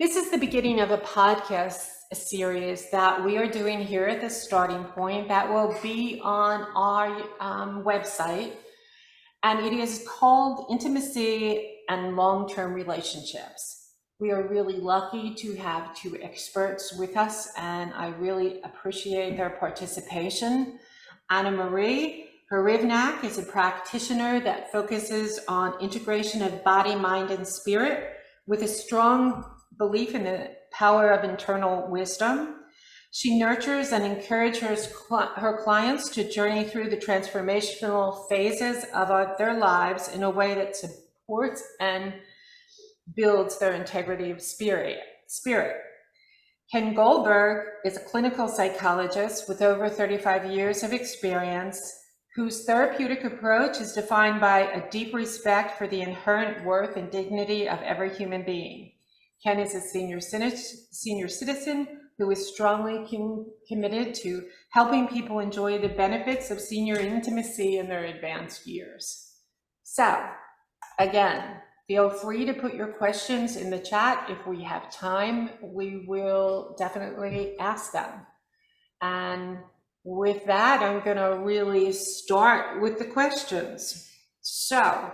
This is the beginning of a podcast series that we are doing here at the starting point that will be on our website. And it is called Intimacy and Long-Term Relationships. We are really lucky to have two experts with us, and I really appreciate their participation. Anna Marie Hrivnak is a practitioner that focuses on integration of body, mind, and spirit with a strong belief in the power of internal wisdom. She nurtures and encourages her clients to journey through the transformational phases of their lives in a way that supports and builds their integrity of spirit. Ken Goldberg is a clinical psychologist with over 35 years of experience, whose therapeutic approach is defined by a deep respect for the inherent worth and dignity of every human being. Ken is a senior citizen who is strongly committed to helping people enjoy the benefits of senior intimacy in their advanced years. So, again, feel free to put your questions in the chat. If we have time, we will definitely ask them. And with that, I'm going to really start with the questions. So,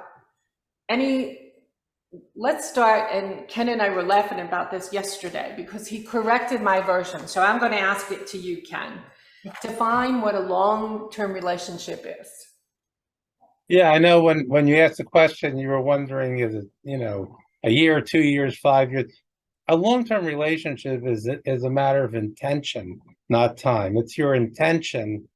let's start, and Ken and I were laughing about this yesterday because he corrected my version. So I'm going to ask it to you, Ken. Define what a long-term relationship is. Yeah, I know when you asked the question, you were wondering, is it, a year, 2 years, 5 years? A long-term relationship is a matter of intention, not time. It's your intention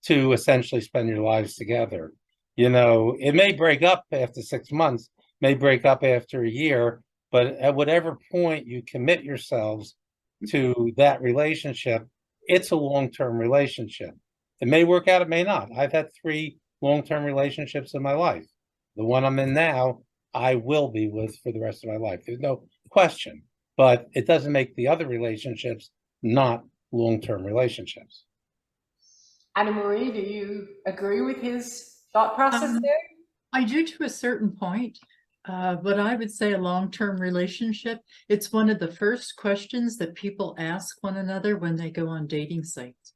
to essentially spend your lives together. It may break up after 6 months, may break up after a year, but at whatever point you commit yourselves to that relationship, it's a long-term relationship. It may work out, it may not. I've had 3 long-term relationships in my life. The one I'm in now, I will be with for the rest of my life. There's no question, but it doesn't make the other relationships not long-term relationships. Anna Marie, do you agree with his thought process there? I do to a certain point. But I would say a long-term relationship, it's one of the first questions that people ask one another when they go on dating sites.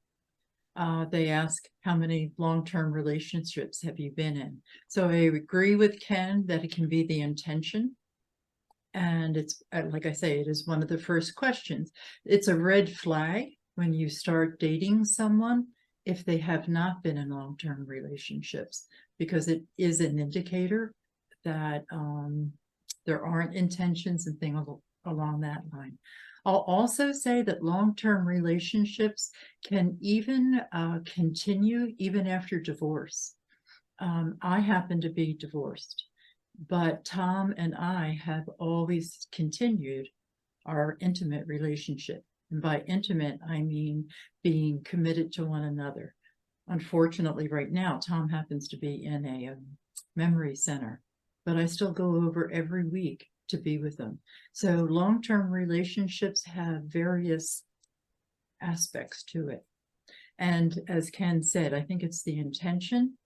They ask, how many long-term relationships have you been in? So I agree with Ken that it can be the intention. And it's, like I say, it is one of the first questions. It's a red flag when you start dating someone if they have not been in long-term relationships, because it is an indicator that there aren't intentions and things along that line. I'll also say that long-term relationships can even continue even after divorce. I happen to be divorced, but Tom and I have always continued our intimate relationship. And by intimate, I mean being committed to one another. Unfortunately, right now, Tom happens to be in a memory center, but I still go over every week to be with them. So long-term relationships have various aspects to it. And as Ken said, I think it's the intention,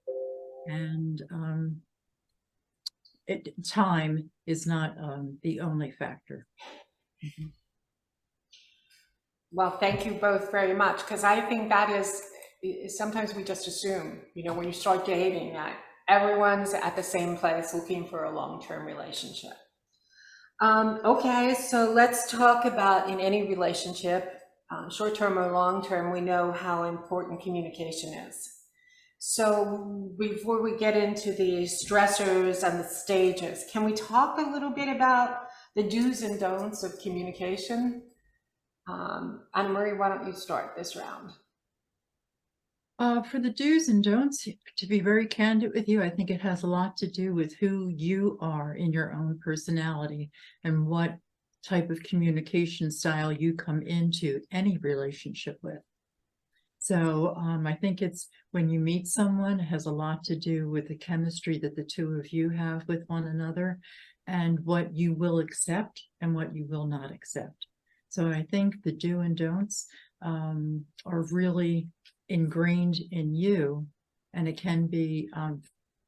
and time is not the only factor. Mm-hmm. Well, thank you both very much, because I think that is sometimes we just assume, when you start dating, that everyone's at the same place looking for a long-term relationship. Okay, so let's talk about, in any relationship, short-term or long-term, we know how important communication is. So before we get into the stressors and the stages, can we talk a little bit about the do's and don'ts of communication? Anna Marie, why don't you start this round? For the do's and don'ts, to be very candid with you, I think it has a lot to do with who you are in your own personality and what type of communication style you come into any relationship with. So I think it's when you meet someone, it has a lot to do with the chemistry that the two of you have with one another and what you will accept and what you will not accept. So I think the do and don'ts are really ingrained in you, and it can be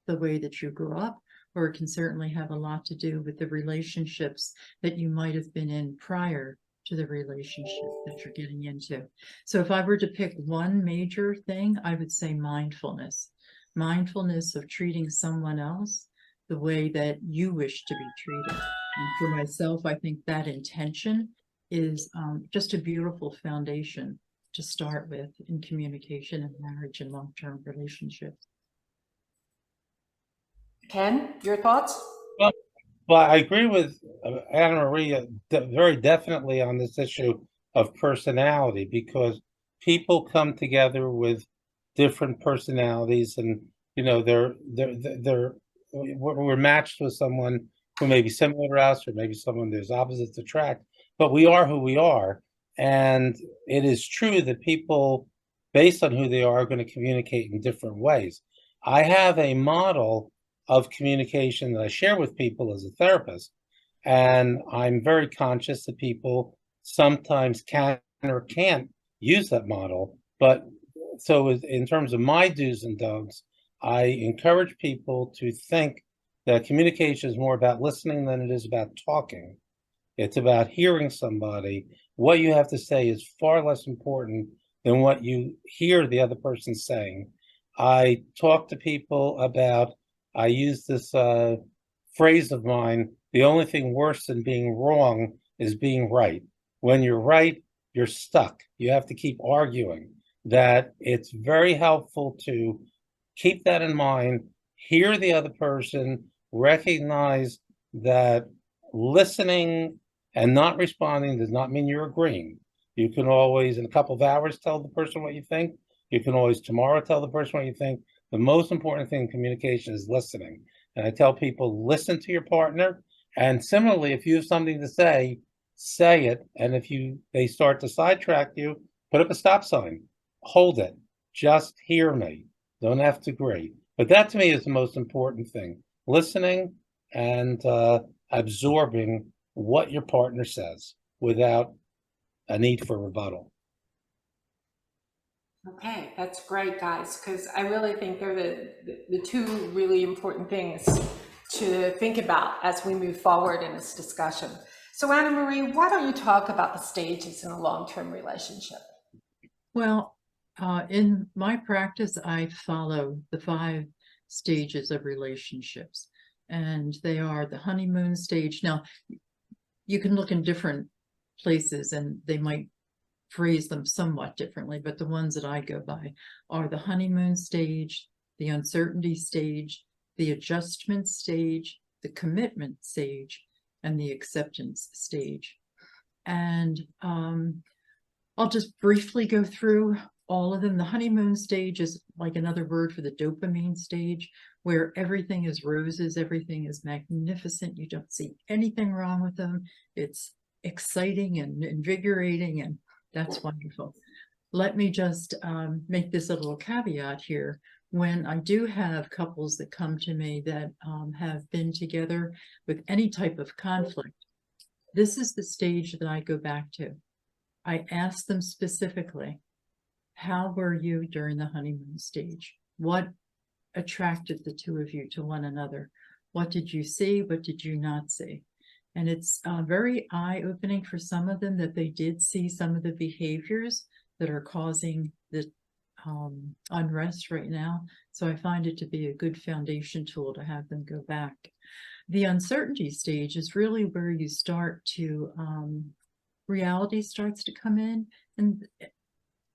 the way that you grew up, or it can certainly have a lot to do with the relationships that you might have been in prior to the relationship that you're getting into. So if I were to pick one major thing, I would say mindfulness. Mindfulness of treating someone else the way that you wish to be treated. And for myself, I think that intention is just a beautiful foundation to start with in communication and marriage and long-term relationships. Ken, your thoughts? Well, I agree with Anna Maria very definitely on this issue of personality, because people come together with different personalities, and we're matched with someone who may be similar to us, or maybe someone there's opposites attract, but we are who we are. And it is true that people, based on who they are going to communicate in different ways. I have a model of communication that I share with people as a therapist, and I'm very conscious that people sometimes can or can't use that model. But so in terms of my do's and don'ts, I encourage people to think that communication is more about listening than it is about talking. It's about hearing somebody. What you have to say is far less important than what you hear the other person saying. I talk to people about, I use this phrase of mine, the only thing worse than being wrong is being right. When you're right, you're stuck. You have to keep arguing. That it's very helpful to keep that in mind, hear the other person, recognize that listening and not responding does not mean you're agreeing. You can always, in a couple of hours, tell the person what you think. You can always tomorrow tell the person what you think. The most important thing in communication is listening. And I tell people, listen to your partner. And similarly, if you have something to say it. And if they start to sidetrack you, put up a stop sign. Hold it. Just hear me. Don't have to agree. But that to me is the most important thing. Listening and absorbing what your partner says without a need for rebuttal. Okay, that's great, guys, because I really think they're the two really important things to think about as we move forward in this discussion. So Anna Marie, why don't you talk about the stages in a long-term relationship? Well, in my practice, I follow the 5 stages of relationships, and they are the honeymoon stage. Now, you can look in different places and they might phrase them somewhat differently, but the ones that I go by are the honeymoon stage, the uncertainty stage, the adjustment stage, the commitment stage, and the acceptance stage. And I'll just briefly go through all of them. The honeymoon stage is like another word for the dopamine stage, where everything is roses, everything is magnificent. You don't see anything wrong with them. It's exciting and invigorating, and that's wonderful. Let me just make this a little caveat here. When I do have couples that come to me that have been together with any type of conflict, this is the stage that I go back to. I ask them specifically, how were you during the honeymoon stage? What attracted the two of you to one another? What did you see? What did you not see? And it's very eye-opening for some of them that they did see some of the behaviors that are causing the unrest right now. So I find it to be a good foundation tool to have them go back. The uncertainty stage is really where you start to, reality starts to come in. And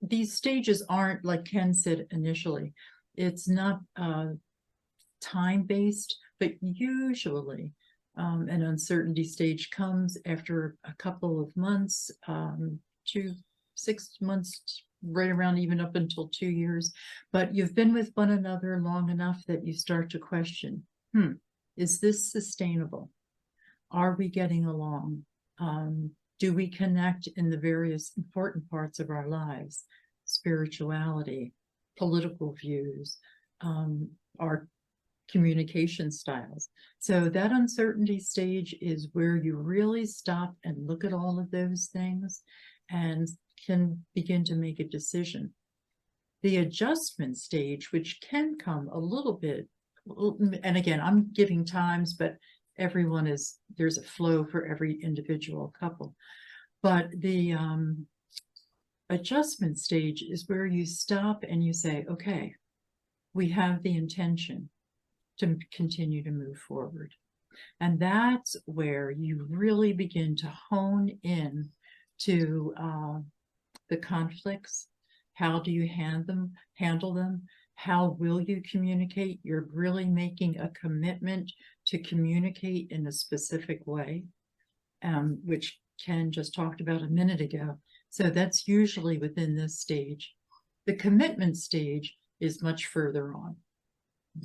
these stages aren't, like Ken said initially, it's not time-based, but usually an uncertainty stage comes after a couple of months to 6 months, right around even up until 2 years. But you've been with one another long enough that you start to question, is this sustainable? Are we getting along? Do we connect in the various important parts of our lives? Spirituality, political views, our communication styles. So that uncertainty stage is where you really stop and look at all of those things and can begin to make a decision. The adjustment stage, which can come a little bit and again, I'm giving times, but there's a flow for every individual couple. But the adjustment stage is where you stop and you say, okay, we have the intention to continue to move forward. And that's where you really begin to hone in to the conflicts. How do you handle them? How will you communicate? You're really making a commitment to communicate in a specific way, which Ken just talked about a minute ago. So that's usually within this stage. The commitment stage is much further on.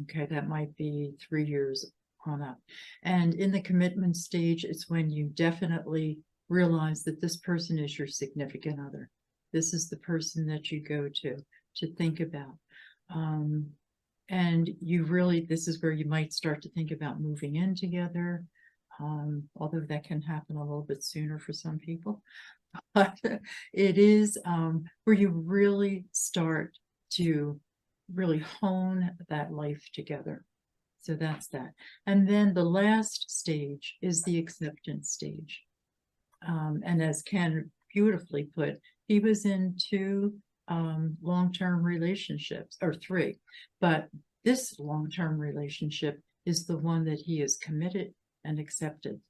Okay, that might be 3 years on up. And in the commitment stage, it's when you definitely realize that this person is your significant other. This is the person that you go to think about. And this is where you might start to think about moving in together, although that can happen a little bit sooner for some people. But it is where you really start to really hone that life together. So that's that. And then the last stage is the acceptance stage. And as Ken beautifully put, he was in 2 long-term relationships, or 3, but this long-term relationship is the one that he is committed and accepted.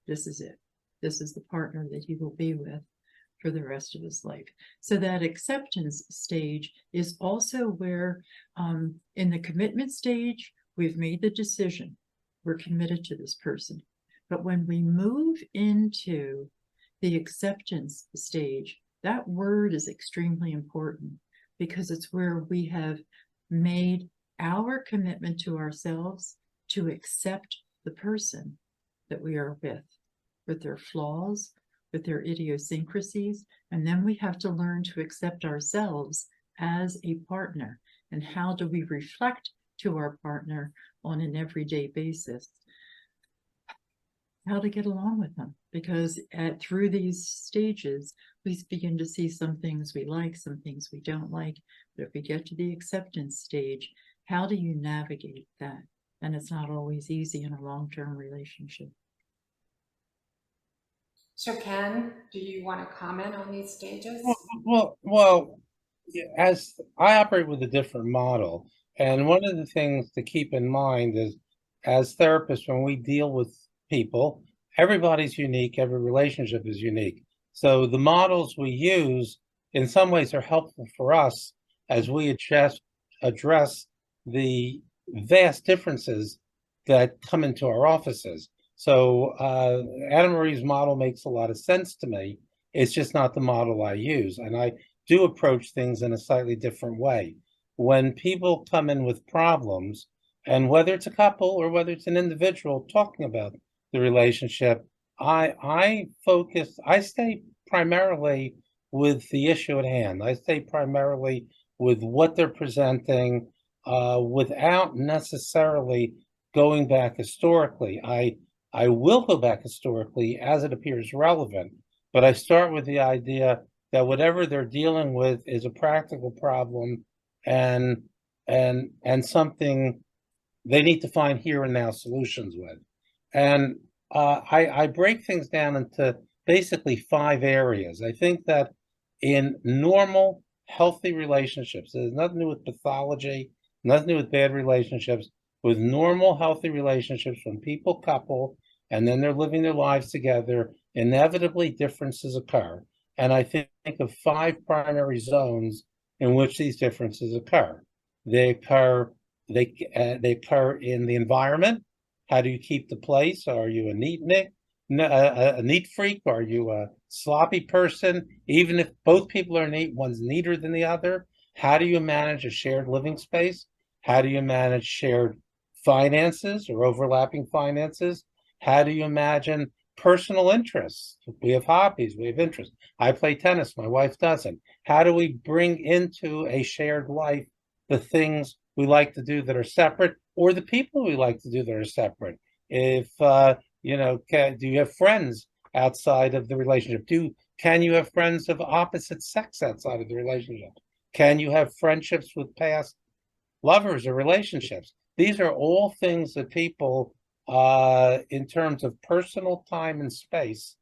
This is it. This is the partner that he will be with for the rest of his life. So that acceptance stage is also where, in the commitment stage, we've made the decision. We're committed to this person. But when we move into the acceptance stage, that word is extremely important because it's where we have made our commitment to ourselves to accept the person that we are with their flaws, with their idiosyncrasies, and then we have to learn to accept ourselves as a partner. And how do we reflect to our partner on an everyday basis how to get along with them? Because through these stages, we begin to see some things we like, some things we don't like. But if we get to the acceptance stage, how do you navigate that? And it's not always easy in a long-term relationship. So Ken, do you want to comment on these stages? Well, as I operate with a different model, and one of the things to keep in mind is, as therapists, when we deal with people, everybody's unique, every relationship is unique. So the models we use, in some ways, are helpful for us as we address the vast differences that come into our offices. So Anna Marie's model makes a lot of sense to me. It's just not the model I use. And I do approach things in a slightly different way. When people come in with problems, and whether it's a couple or whether it's an individual talking about the relationship, I stay primarily with the issue at hand. I stay primarily with what they're presenting without necessarily going back historically. I will go back historically as it appears relevant, but I start with the idea that whatever they're dealing with is a practical problem and something they need to find here and now solutions with. And I break things down into basically 5 areas. I think that in normal, healthy relationships, there's nothing to do with pathology, nothing to do with bad relationships. With normal, healthy relationships, when people couple and then they're living their lives together, inevitably differences occur. And I think of 5 primary zones in which these differences occur. They occur in the environment. How do you keep the place? Are you a neat freak? Are you a sloppy person? Even if both people are neat, one's neater than the other. How do you manage a shared living space? How do you manage shared finances or overlapping finances? How do you imagine personal interests? We have hobbies, we have interests. I play tennis, my wife doesn't. How do we bring into a shared life the things we like to do that are separate, or the people we like to do that are separate? If do you have friends outside of the relationship? Can you have friends of opposite sex outside of the relationship? Can you have friendships with past lovers or relationships? These are all things that people, in terms of personal time and space,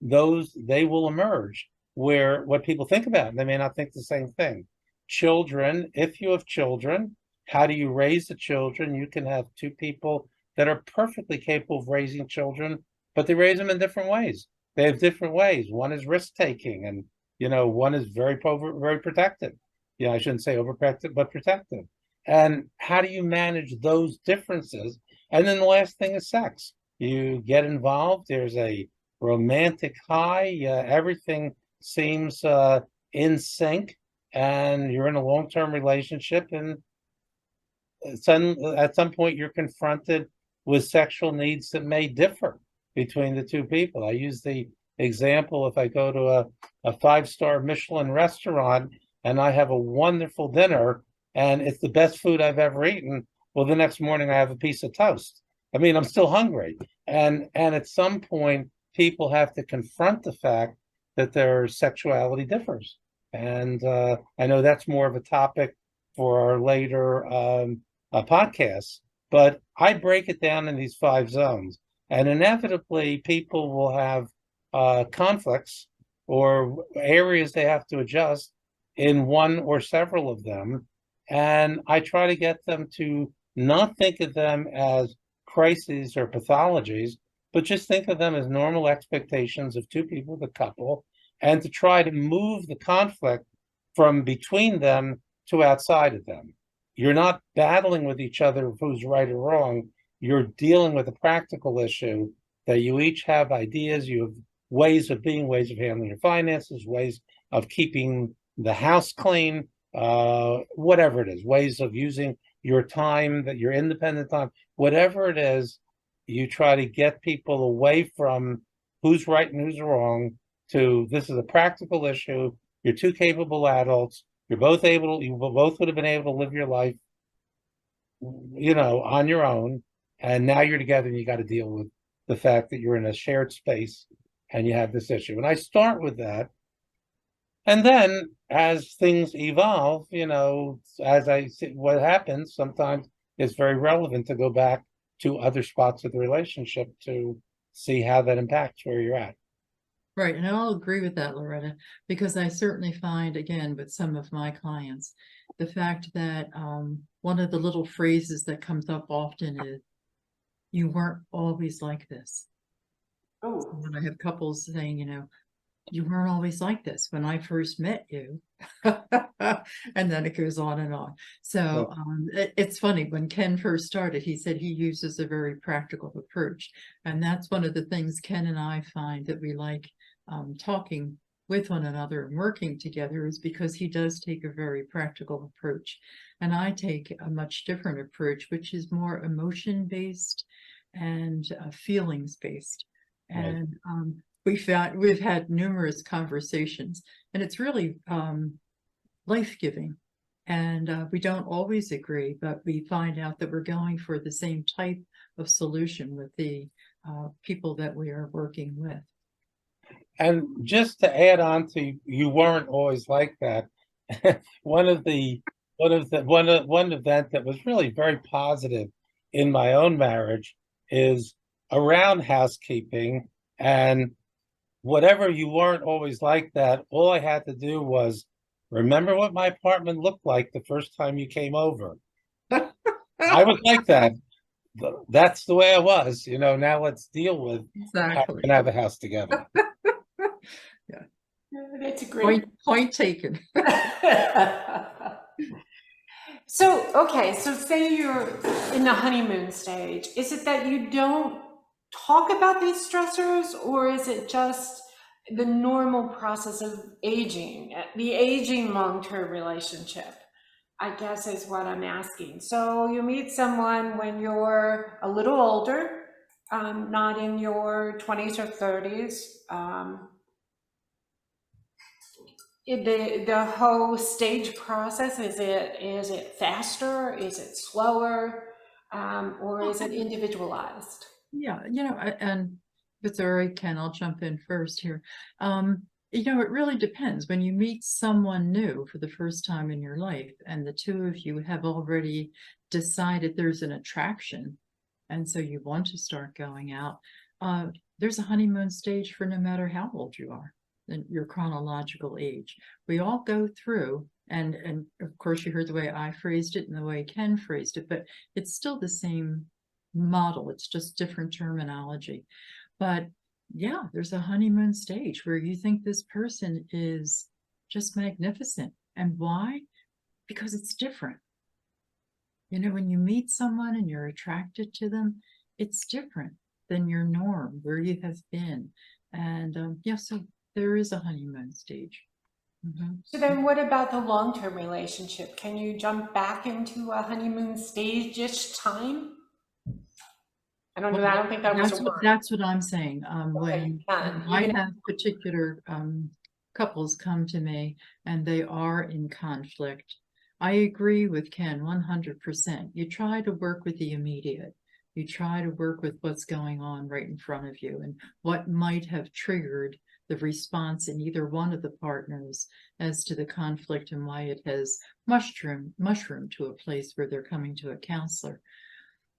they will emerge where what people think about, they may not think the same thing. Children, if you have children, how do you raise the children? You can have two people that are perfectly capable of raising children, but they raise them in different ways. They have different ways. One is risk taking, and one is very protective. I shouldn't say overprotective, but protective. And how do you manage those differences? And then the last thing is sex. You get involved. There's a romantic high. Everything seems in sync, and you're in a long-term relationship, and at some point you're confronted with sexual needs that may differ between the two people. I use the example, if I go to a 5-star Michelin restaurant and I have a wonderful dinner and it's the best food I've ever eaten, well, the next morning I have a piece of toast. I mean, I'm still hungry. And at some point, people have to confront the fact that their sexuality differs. And I know that's more of a topic for our later podcasts, but I break it down in these 5 zones. And inevitably, people will have conflicts or areas they have to adjust in one or several of them. And I try to get them to not think of them as crises or pathologies, but just think of them as normal expectations of two people, the couple, and to try to move the conflict from between them to outside of them. You're not battling with each other who's right or wrong. You're dealing with a practical issue that you each have ideas, you have ways of being, ways of handling your finances, ways of keeping the house clean, whatever it is, ways of using your time, that your independent time, whatever it is, you try to get people away from who's right and who's wrong to this is a practical issue. You're two capable adults. You both would have been able to live your life, on your own. And now you're together and you got to deal with the fact that you're in a shared space and you have this issue. And I start with that. And then as things evolve, as I see what happens, sometimes it's very relevant to go back to other spots of the relationship to see how that impacts where you're at. Right, and I'll agree with that, Loretta, because I certainly find, again, with some of my clients, the fact that one of the little phrases that comes up often is, "You weren't always like this." Oh, When I have couples saying, "You weren't always like this when I first met you." And then it goes on and on. So it's funny, when Ken first started, he said he uses a very practical approach. And that's one of the things Ken and I find that we like talking with one another and working together, is because he does take a very practical approach. And I take a much different approach, which is more emotion-based and feelings-based. And we've had numerous conversations, and it's really life-giving. And we don't always agree, but we find out that we're going for the same type of solution with the people that we are working with. And just to add on to, you weren't always like that. one event that was really very positive in my own marriage is around housekeeping. And whatever you weren't always like that, all I had to do was remember what my apartment looked like the first time you came over. I was like that. That's the way I was. Now let's deal with how we Exactly. can have a house together. that's a great Point taken. So say you're in the honeymoon stage. Is it that you don't talk about these stressors, or is it just the normal process of aging, the aging long-term relationship, I guess is what I'm asking. So you meet someone when you're a little older, not in your 20s or 30s. The whole stage process, is it faster? Is it slower? Or is it individualized? Yeah, and if it's all right, Ken, I'll jump in first here. It really depends. When you meet someone new for the first time in your life, and the two of you have already decided there's an attraction, and so you want to start going out, there's a honeymoon stage for no matter how old you are and your chronological age. We all go through, and of course you heard the way I phrased it and the way Ken phrased it, but it's still the same model. It's just different terminology. But yeah, there's a honeymoon stage where you think this person is just magnificent. And why? Because it's different. You know, when you meet someone and you're attracted to them, it's different than your norm, where you have been. And yeah, so there is a honeymoon stage. So then what about the long-term relationship? Can you jump back into a honeymoon stage-ish time? I don't know. I don't think that was a word. That's what I'm saying. When Ken, I have particular couples come to me and they are in conflict, I agree with Ken 100%. You try to work with the immediate. You try to work with what's going on right in front of you and what might have triggered the response in either one of the partners as to the conflict and why it has mushroomed to a place where they're coming to a counselor.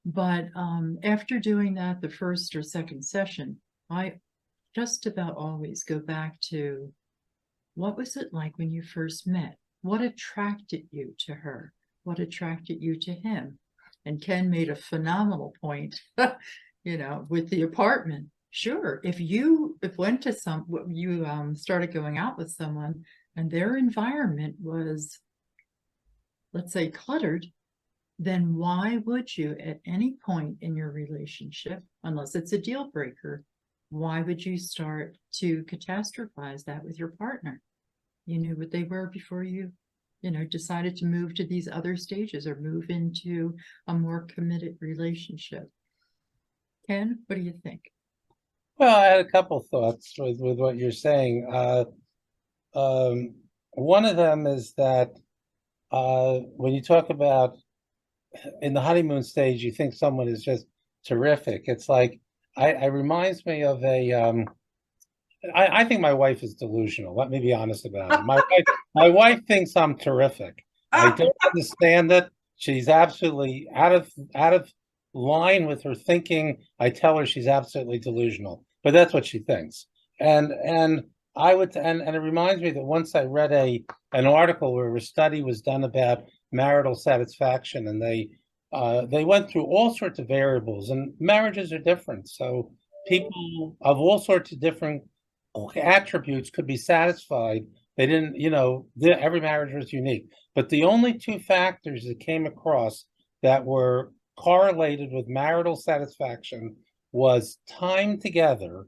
But after doing that, the first or second session, I just about always go back to, what was it like when you first met? What attracted you to her? What attracted you to him? And Ken made a phenomenal point, you know, with the apartment. Sure, if you started going out with someone and their environment was, let's say, cluttered, then why would you at any point in your relationship, unless it's a deal breaker, why would you start to catastrophize that with your partner? You knew what they were before you decided to move to these other stages or move into a more committed relationship. Ken, what do you think? Well, I had a couple thoughts with what you're saying. One of them is that when you talk about in the honeymoon stage, you think someone is just terrific. It's like, it reminds me of I think my wife is delusional. Let me be honest about it. My wife thinks I'm terrific. I don't understand it. She's absolutely out of line with her thinking. I tell her she's absolutely delusional, but that's what she thinks. And it reminds me that once I read an article where a study was done about marital satisfaction, and they went through all sorts of variables, and marriages are different. So people of all sorts of different attributes could be satisfied. They didn't, every marriage was unique. But the only two factors that came across that were correlated with marital satisfaction was time together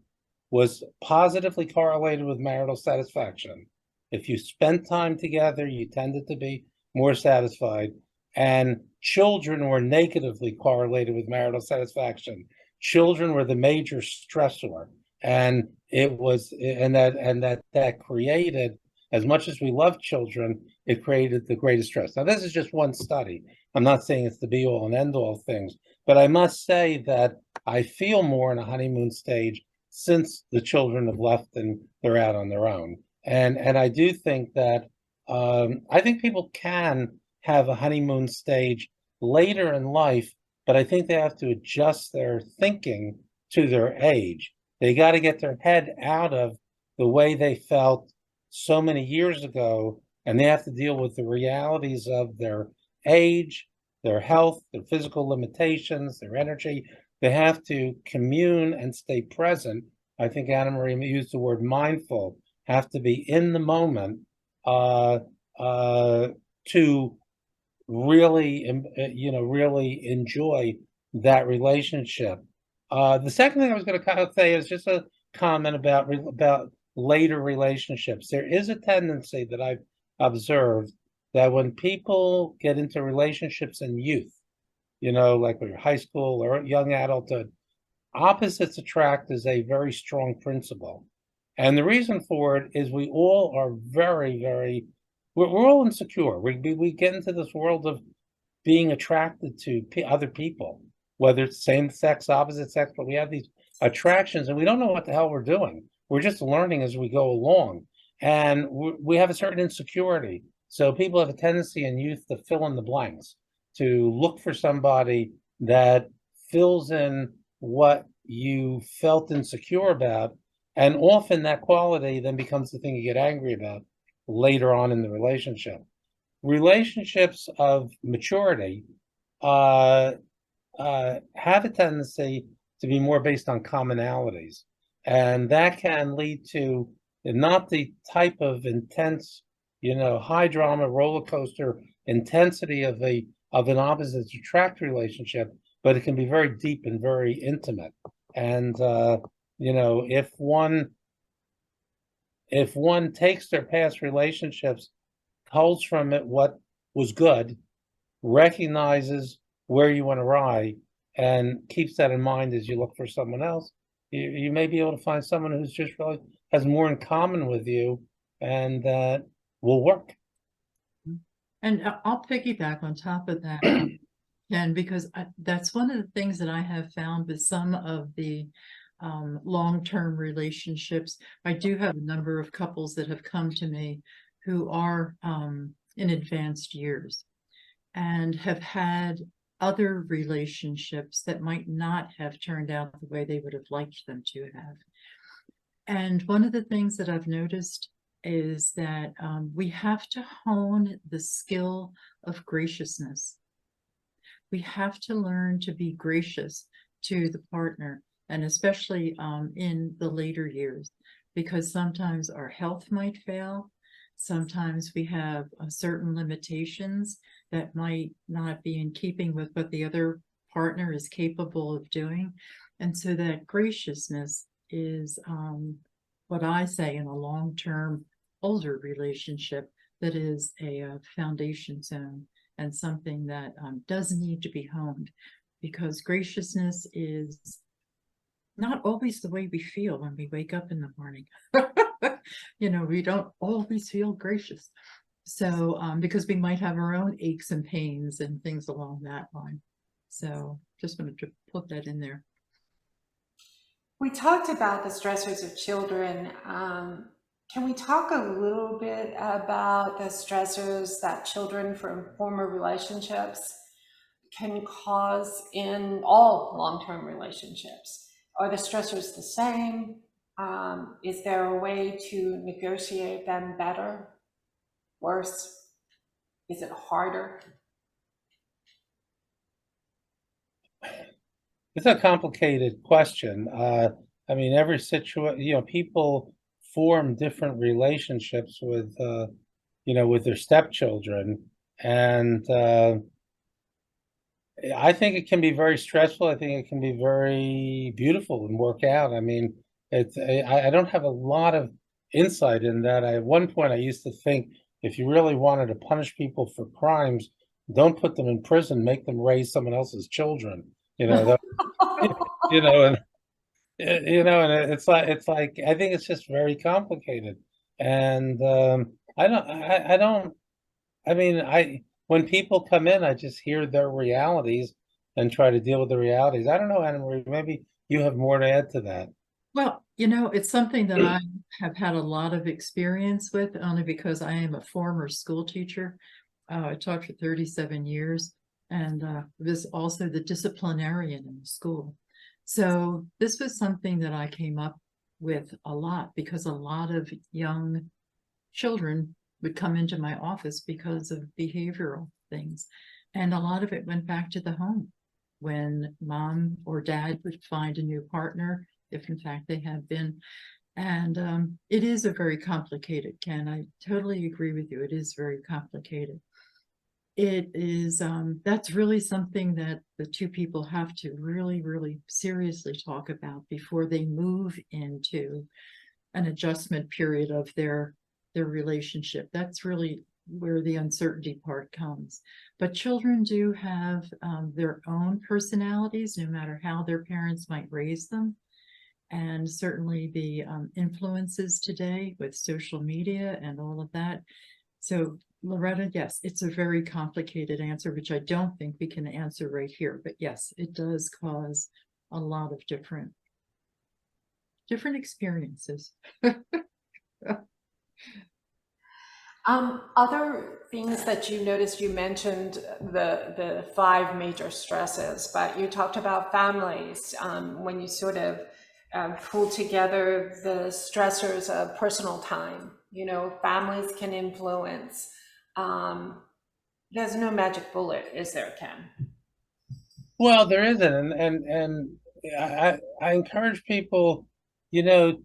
was positively correlated with marital satisfaction. If you spent time together, you tended to be more satisfied. And children were negatively correlated with marital satisfaction. Children were the major stressor. And that created, as much as we love children, it created the greatest stress. Now, this is just one study. I'm not saying it's the be all and end all of things, but I must say that I feel more in a honeymoon stage since the children have left and they're out on their own. And I do think that I think people can have a honeymoon stage later in life, but I think they have to adjust their thinking to their age. They got to get their head out of the way they felt so many years ago, and they have to deal with the realities of their age, their health, their physical limitations, their energy. They have to commune and stay present. I think Anna Marie used the word mindful, have to be in the moment to really, really enjoy that relationship. The second thing I was going to kind of say is just a comment about later relationships. There is a tendency that I've observed that when people get into relationships in youth, like when you're high school or young adulthood, opposites attract is a very strong principle. And the reason for it is we all are very, very, we're all insecure. We get into this world of being attracted to other people, whether it's same sex, opposite sex, but we have these attractions and we don't know what the hell we're doing. We're just learning as we go along. And we have a certain insecurity. So people have a tendency in youth to fill in the blanks. to look for somebody that fills in what you felt insecure about. And often that quality then becomes the thing you get angry about later on in the relationship. Relationships of maturity uh, have a tendency to be more based on commonalities. And that can lead to not the type of intense, high drama roller coaster intensity of an opposites attract relationship, but it can be very deep and very intimate. And if one takes their past relationships, pulls from it what was good, recognizes where you want to ride, and keeps that in mind as you look for someone else, you may be able to find someone who's just really has more in common with you, and that will work. And I'll piggyback on top of that, Ken, because that's one of the things that I have found with some of the long-term relationships. I do have a number of couples that have come to me who are in advanced years and have had other relationships that might not have turned out the way they would have liked them to have. And one of the things that I've noticed is that we have to hone the skill of graciousness. We have to learn to be gracious to the partner, and especially in the later years, because sometimes our health might fail. Sometimes we have certain limitations that might not be in keeping with what the other partner is capable of doing. And so that graciousness is what I say in a long-term older relationship that is a foundation zone, and something that does need to be honed, because graciousness is not always the way we feel when we wake up in the morning. We don't always feel gracious. So, because we might have our own aches and pains and things along that line. So just wanted to put that in there. We talked about the stressors of children. Can we talk a little bit about the stressors that children from former relationships can cause in all long-term relationships? Are the stressors the same? Is there a way to negotiate them better? Worse? Is it harder? It's a complicated question. Every situation, people form different relationships with their stepchildren, and I think it can be very stressful. I think it can be very beautiful and work out. I don't have a lot of insight in that. At one point, I used to think if you really wanted to punish people for crimes, don't put them in prison, make them raise someone else's children. And and it's like I think it's just very complicated. And when people come in, I just hear their realities and try to deal with the realities. I don't know, Anna Marie, maybe you have more to add to that. Well, it's something that I have had a lot of experience with, only because I am a former school teacher. I taught for 37 years and was also the disciplinarian in the school. So this was something that I came up with a lot, because a lot of young children would come into my office because of behavioral things. And a lot of it went back to the home, when mom or dad would find a new partner, if in fact they have been. And it is a very complicated, Ken. I totally agree with you. It is very complicated. It is, that's really something that the two people have to really, really seriously talk about before they move into an adjustment period of their relationship. That's really where the uncertainty part comes. But children do have their own personalities, no matter how their parents might raise them. And certainly the influences today with social media and all of that. So Loretta, yes, it's a very complicated answer, which I don't think we can answer right here. But yes, it does cause a lot of different experiences. Other things that you noticed, you mentioned the five major stresses, but you talked about families, when you sort of pull together the stressors of personal time. You know, families can influence. There's no magic bullet, is there, Ken? Well, there isn't, and I encourage people, you know,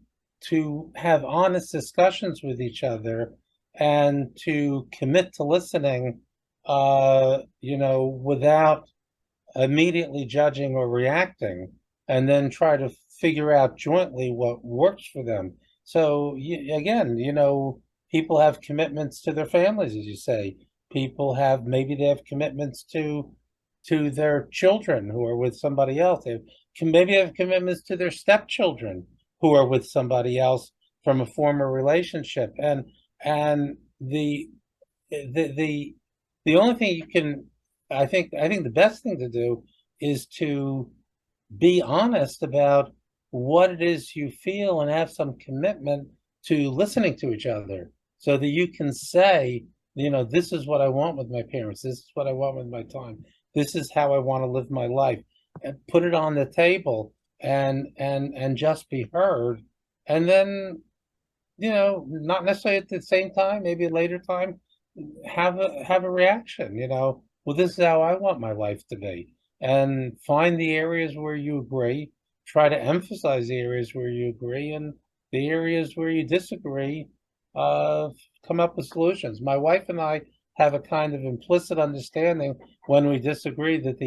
to have honest discussions with each other and to commit to listening, you know, without immediately judging or reacting, and then try to figure out jointly what works for them. So again, you know, people have commitments to their families, as you say. People have, maybe they have commitments to their children who are with somebody else. They can maybe have commitments to their stepchildren who are with somebody else from a former relationship. And the the only thing you can, I think the best thing to do is to be honest about what it is you feel and have some commitment to listening to each other so that you can say, you know, this is what I want with my parents. This is what I want with my time. This is how I want to live my life. And put it on the table and just be heard. And then, you know, not necessarily at the same time, maybe a later time, have a reaction, you know, well, this is how I want my life to be. And find the areas where you agree, try to emphasize the areas where you agree, and the areas where you disagree, uh, come up with solutions. My wife and I have a kind of implicit understanding when we disagree that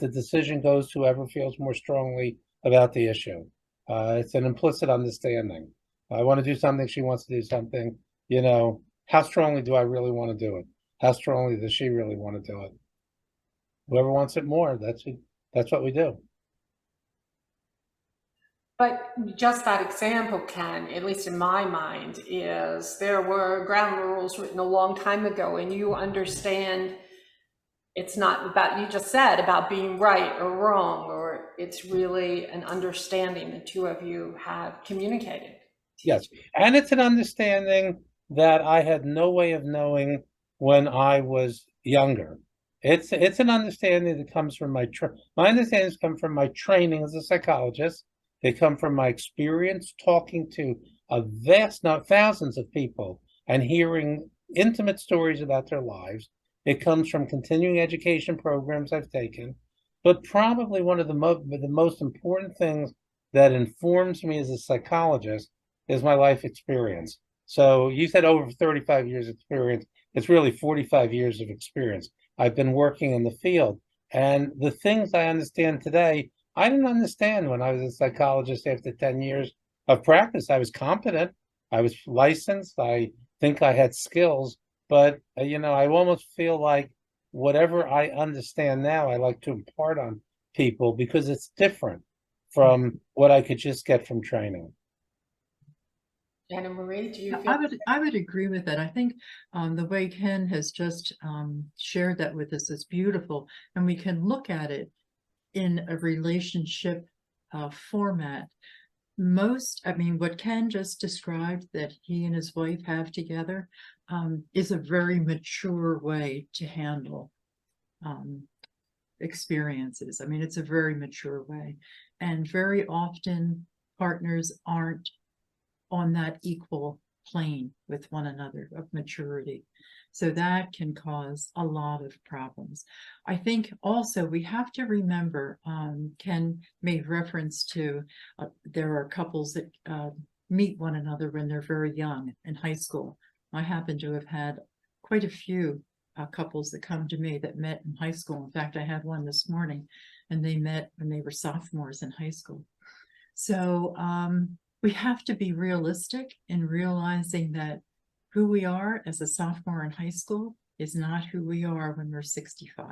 the decision goes to whoever feels more strongly about the issue. It's an implicit understanding. I want to do something, she wants to do something, you know, how strongly do I really want to do it? How strongly does she really want to do it? Whoever wants it more, that's what we do. But just that example, Ken, at least in my mind, is there were ground rules written a long time ago, and you understand it's not about, you just said, about being right or wrong, or it's really an understanding the two of you have communicated. Yes, and it's an understanding that I had no way of knowing when I was younger. It's an understanding that comes from my understandings come from my training as a psychologist. They come from my experience talking to a vast not thousands of people and hearing intimate stories about their lives. It comes from continuing education programs I've taken, but probably one of the most important things that informs me as a psychologist is my life experience. So you said over 35 years experience. It's really 45 years of experience. I've been working in the field, and the things I understand today, I didn't understand when I was a psychologist after 10 years of practice. I was competent. I was licensed. I think I had skills, but you know, I almost feel like whatever I understand now, I like to impart on people because it's different from what I could just get from training. Anna Marie, do you Yeah, feel? I would agree with that. I think the way Ken has just shared that with us is beautiful, and we can look at it in a relationship format. I mean, what Ken just described that he and his wife have together is a very mature way to handle experiences. I mean, it's a very mature way, and very often partners aren't on that equal plane with one another of maturity. So that can cause a lot of problems. I think also we have to remember, Ken made reference to, there are couples that meet one another when they're very young in high school. I happen to have had quite a few couples that come to me that met in high school. In fact, I had one this morning, and they met when they were sophomores in high school. So we have to be realistic in realizing that who we are as a sophomore in high school is not who we are when we're 65.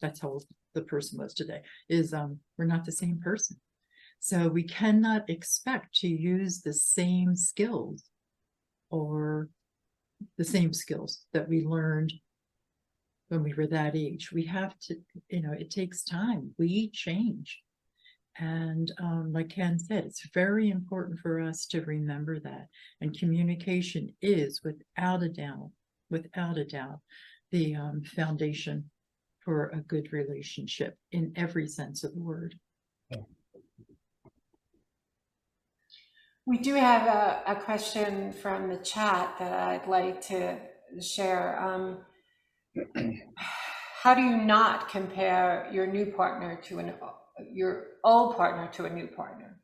That's how old the person was today, is we're not the same person. So we cannot expect to use the same skills or the same skills that we learned when we were that age. We have to, you know, it takes time. We change. And like Ken said, it's very important for us to remember that. And communication is, without a doubt, without a doubt, the foundation for a good relationship in every sense of the word. We do have a question from the chat that I'd like to share. How do you not compare your new partner to your old partner to a new partner,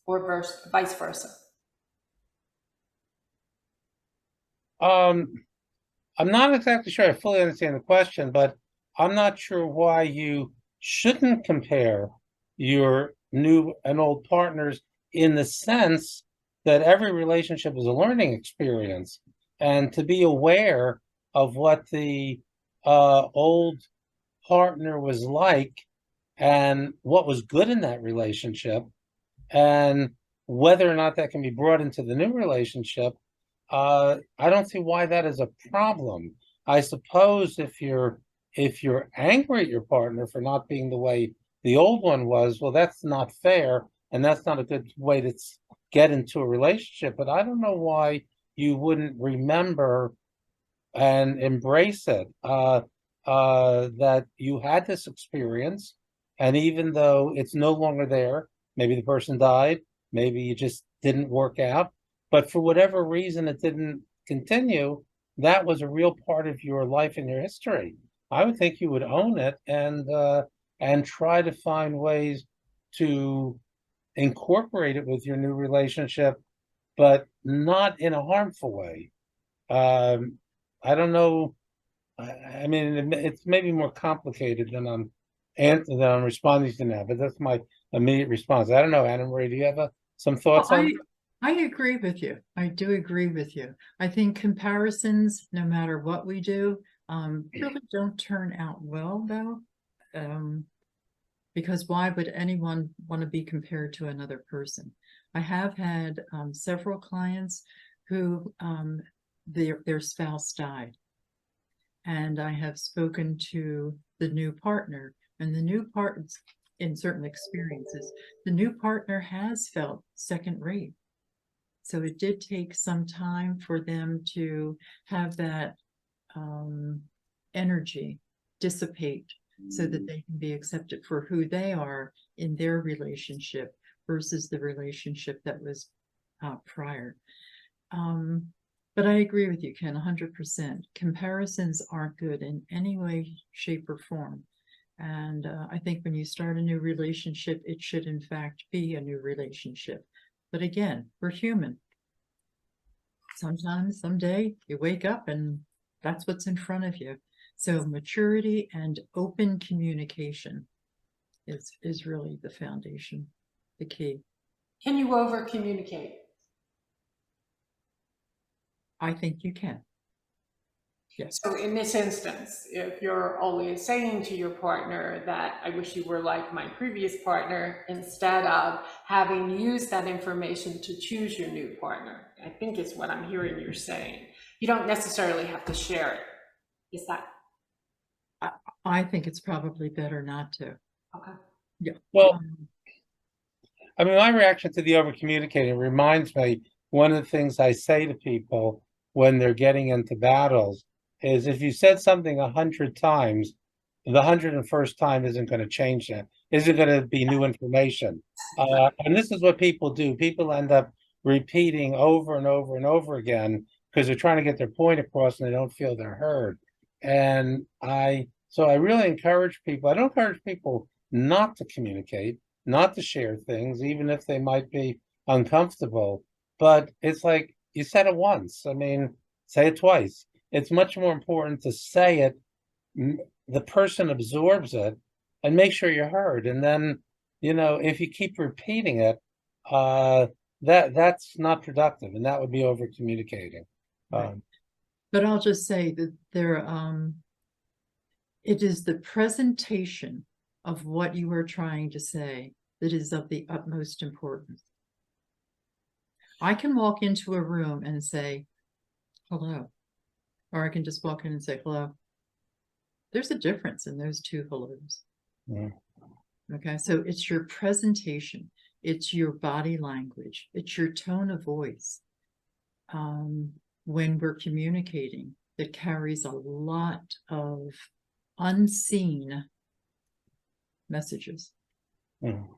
or vice versa? I'm not exactly sure I fully understand the question, but I'm not sure why you shouldn't compare your new and old partners, in the sense that every relationship is a learning experience, and to be aware of what the old partner was like and what was good in that relationship, and whether or not that can be brought into the new relationship. I don't see why that is a problem. I suppose if you're angry at your partner for not being the way the old one was, well, that's not fair, and that's not a good way to get into a relationship. But I don't know why you wouldn't remember and embrace it, that you had this experience, and even though it's no longer there, maybe the person died, maybe you just didn't work out, but for whatever reason it didn't continue, that was a real part of your life and your history. I would think you would own it, and try to find ways to incorporate it with your new relationship, but not in a harmful way. I don't know. I mean, it's maybe more complicated than I'm responding to now, but that's my immediate response. I don't know, Anna Marie, do you have some thoughts on? I agree with you. I do agree with you. I think comparisons, no matter what we do, really don't turn out well, though. Because why would anyone want to be compared to another person? I have had several clients who their spouse died. And I have spoken to the new partner, and the new partner, in certain experiences, the new partner has felt second rate. So it did take some time for them to have that energy dissipate so that they can be accepted for who they are in their relationship versus the relationship that was prior. But I agree with you, Ken, 100%. Comparisons aren't good in any way, shape, or form. And I think when you start a new relationship, it should in fact be a new relationship. But again, we're human. Sometimes, someday, you wake up and that's what's in front of you. So maturity and open communication is really the foundation, the key. Can you over communicate? I think you can. Yes. So in this instance, if you're always saying to your partner that I wish you were like my previous partner, instead of having used that information to choose your new partner, I think is what I'm hearing you're saying. You don't necessarily have to share it. Is that? I think it's probably better not to. Okay. Yeah. Well, I mean, my reaction to the over communicating reminds me, one of the things I say to people when they're getting into battles is, if you said something 100 times, the 101st time isn't going to change that. Isn't going to be new information. And this is what people do. People end up repeating over and over and over again because they're trying to get their point across and they don't feel they're heard. And so I really encourage people. I don't encourage people not to communicate, not to share things, even if they might be uncomfortable. But it's like, you said it once. I mean, say it twice. It's much more important to say it. The person absorbs it, and make sure you're heard. And then, if you keep repeating it, that's not productive, and that would be over communicating. Right. But I'll just say that it is the presentation of what you are trying to say that is of the utmost importance. I can walk into a room and say, hello, or I can just walk in and say, hello. There's a difference in those two hellos. Yeah. Okay, so it's your presentation, it's your body language, it's your tone of voice when we're communicating that carries a lot of unseen messages. Mhm.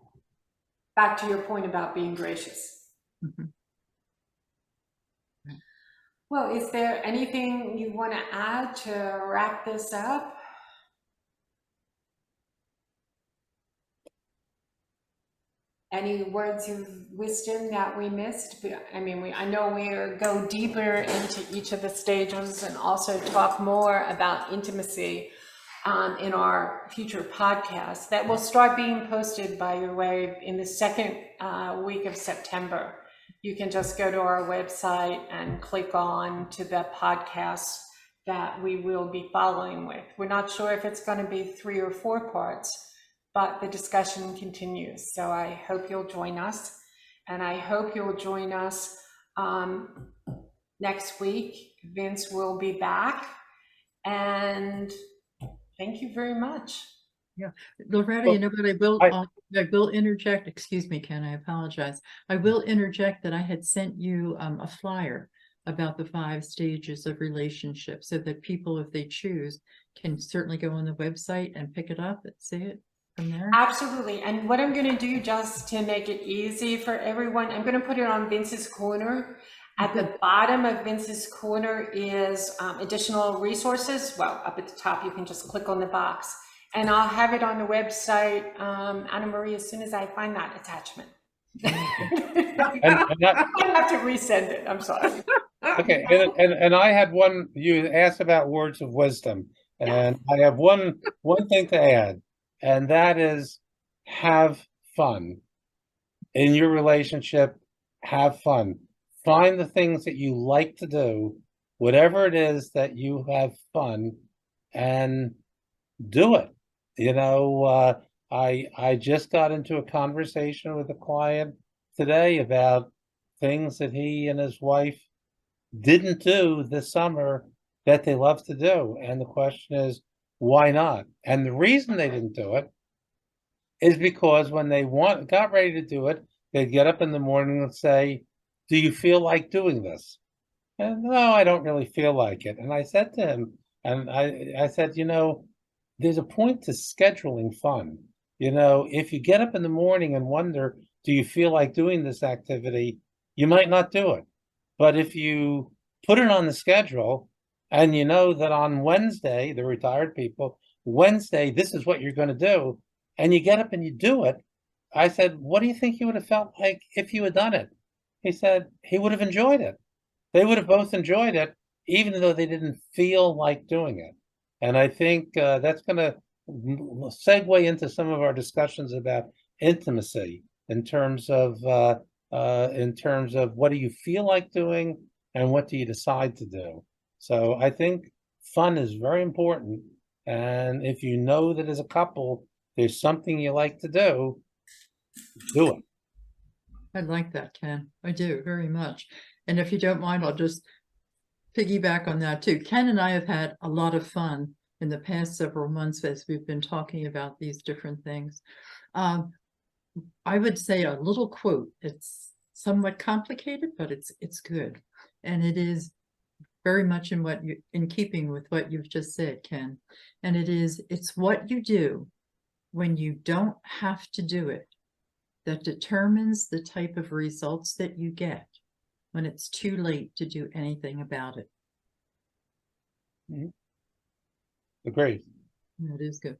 Back to your point about being gracious. Mhm. Well, is there anything you want to add to wrap this up? Any words of wisdom that we missed? I mean, I know we'll go deeper into each of the stages and also talk more about intimacy in our future podcasts that will start being posted, by the way, in the second week of September. You can just go to our website and click on to the podcast that we will be following with. We're not sure if it's going to be 3 or 4 parts, but the discussion continues. So I hope you'll join us, and I hope you'll join us next week. Vince will be back, and thank you very much. Yeah, Loretta, Well, you know what, I will interject, excuse me, Ken, I apologize. I will interject that I had sent you a flyer about the 5 stages of relationship, so that people, if they choose, can certainly go on the website and pick it up and see it from there. Absolutely. And what I'm going to do, just to make it easy for everyone, I'm going to put it on Vince's Corner. At the bottom of Vince's Corner is additional resources. Well, up at the top, you can just click on the box. And I'll have it on the website, Anna Marie, as soon as I find that attachment. I have to resend it. I'm sorry. Okay, and I had one, you asked about words of wisdom, and I have one thing to add, and that is have fun in your relationship. Have fun. Find the things that you like to do, whatever it is that you have fun, and do it. You know, I just got into a conversation with a client today about things that he and his wife didn't do this summer that they love to do. And the question is, why not? And the reason they didn't do it is because when they got ready to do it, they'd get up in the morning and say, do you feel like doing this? And no, I don't really feel like it. And I said to him, and I said, you know, there's a point to scheduling fun. You know, if you get up in the morning and wonder, do you feel like doing this activity? You might not do it. But if you put it on the schedule and you know that on Wednesday, the retired people, Wednesday, this is what you're going to do, and you get up and you do it. I said, what do you think you would have felt like if you had done it? He said he would have enjoyed it. They would have both enjoyed it, even though they didn't feel like doing it. And I think that's going to segue into some of our discussions about intimacy in terms of what do you feel like doing and what do you decide to do. So I think fun is very important. And if you know that as a couple, there's something you like to do it. I like that, Ken. I do very much. And if you don't mind, I'll just piggyback on that too. Ken and I have had a lot of fun in the past several months as we've been talking about these different things. I would say a little quote. It's somewhat complicated, but it's good. And it is very much in keeping with what you've just said, Ken. And it's what you do when you don't have to do it that determines the type of results that you get when it's too late to do anything about it. Mm-hmm. Agreed. That is good.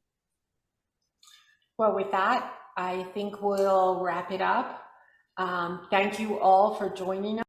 Well, with that, I think we'll wrap it up. Thank you all for joining us.